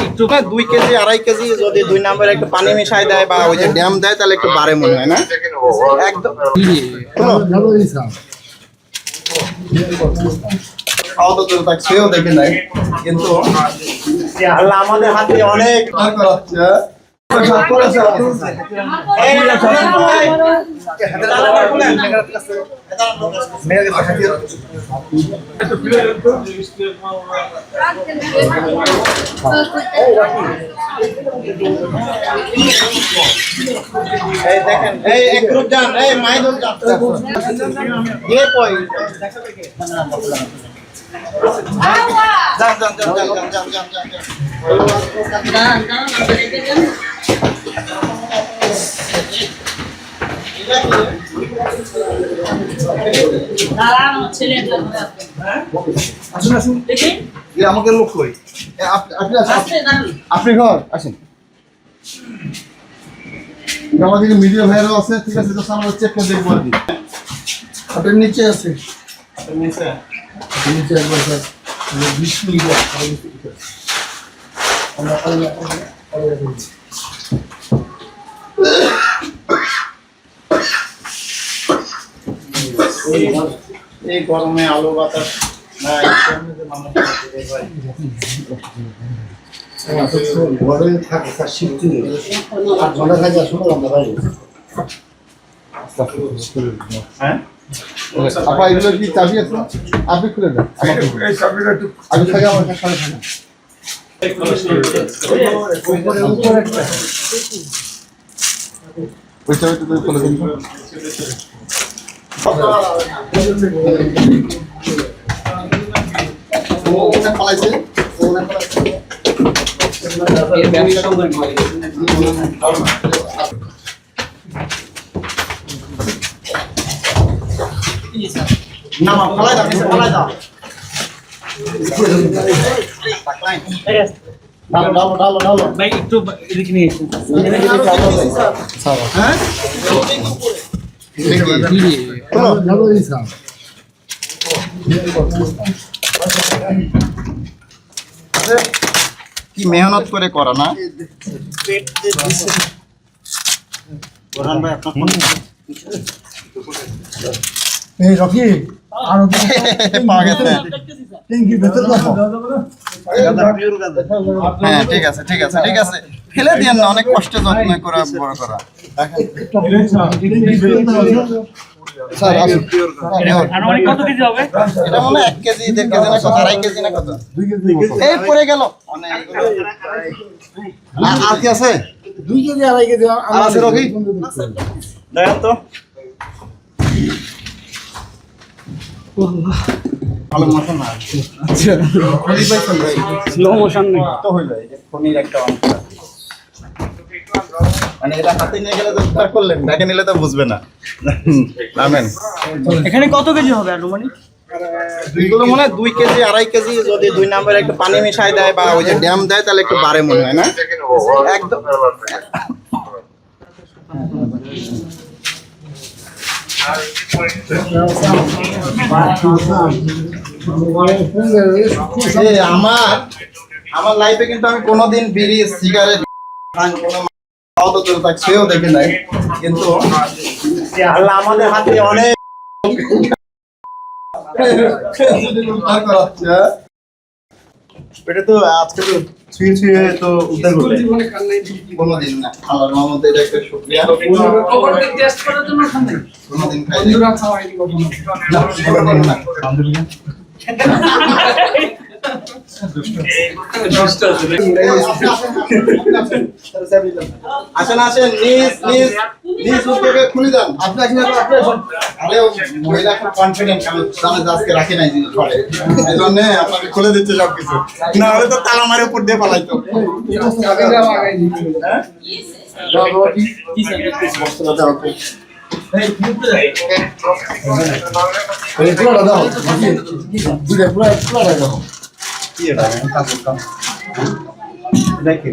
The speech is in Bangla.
একটু 2 কেজি 2.5 কেজি যদি 2 নাম্বার একটু পানি মিশাই দেয় বা ওই যে ড্যাম দেয় তাহলে একটু বাড়ে মনে হয় না একদম খাওয়া তো তাক সেও দেখে নাই কিন্তু আল্লাহ আমাদের হাতে অনেক করাচ্ছে দেখেন এই এক গ্রুপ যান এই মাইদুল যান ये कोई আমাকে লোক কই আপনি ঘর আসেন আমাদের মিডিয়া ভাইরাও আছে ঠিক আছে তো আমরা চেক করে দেখব আর কি আপনার নিচে আছে আপনার নিচে একবার স্যার 20 মিনিট আমরা এই গরমে আলু বাতাস না এই যে মানুষ ভাই ঘরে থাকে তার শীতে আর ঝড়া কাজে শুনো আমরা ভাই হ্যাঁ আপা এগুলো কি চাবি আছে আপনি খুলে দেন এই চাবিটা একটু আগে থেকে আমার কাছে থাকে ওই চাবিটা তো খুলে দিন ও ওটা পালাইছে ওটা পালাইছে এর ব্যবসা করে না মা পালাই দাও নিচে পালাই দাও ডালো ভাই একটু এদিকে নিয়ে এসো হ্যাঁ ডালো দিছা কি মেহনত করে করা না প্রধান ভাই আপনার ফোন এই রকি আর পাওয়া গেছে ট্যাঙ্কি ভেতর দাও হ্যাঁ ঠিক আছে ঠিক আছে ঠিক আছে ফেলে দিয়েন না অনেক কষ্ট যত্ন করে বড় করা স্যার আসুন আনুমানিক কত কেজি হবে এটা মনে 1 কেজি 1.5 কেজি না কত 2.5 কেজি না কত 2 কেজি এই পড়ে গেল অনেক আর কি আছে 2 কেজি 2.5 কেজি আছে রকি দেখেন তো ভালো মোশন না আচ্ছা খুবই পাইছেন ভাই স্লো মোশন নেই তো হইল এই যে ফোনের একটা অংশ মানে এটা হাতে নিয়ে গেলে তো উদ্ধার করলেন ব্যাগে নিলে তো বুঝবে না নামেন এখানে কত কেজি হবে আনুমানিক দুইগুলো মনে হয় 2 কেজি 2.5 কেজি যদি 2 নাম্বার একটু পানি মিশাই দেয় বা ওই যে ড্যাম দেয় তাহলে একটু বাড়ে মনে হয় না একদম আমার লাইফে কিন্তু আমি কোনোদিন বিড়ি সিগারেট সেও দেখে নাই কিন্তু আল্লাহ আমাদের হাতে অনেক এটা তো আজকে তো ছুঁয়ে ছুঁয়ে তো উদ্ধার করবে কোনোদিন না আল্লাহর রহমতে এটা একটা শুকরিয়া টেস্ট করার জন্য খান নাই কোনোদিন খাই বন্ধুরা খাওয়াইনি কোনোদিন না আলহামদুলিল্লাহ আসেন আসেন নিজ উদ্যোগে খুলে যান আপনি মহিলা খুব কনফিডেন্ট আজকে রাখি নাই জিনিস ঘরে এই জন্য আপনাকে খুলে দিচ্ছে সবকিছু না হলে তো তালা মারে উপর দিয়ে পালাইতো কি এটা দেখি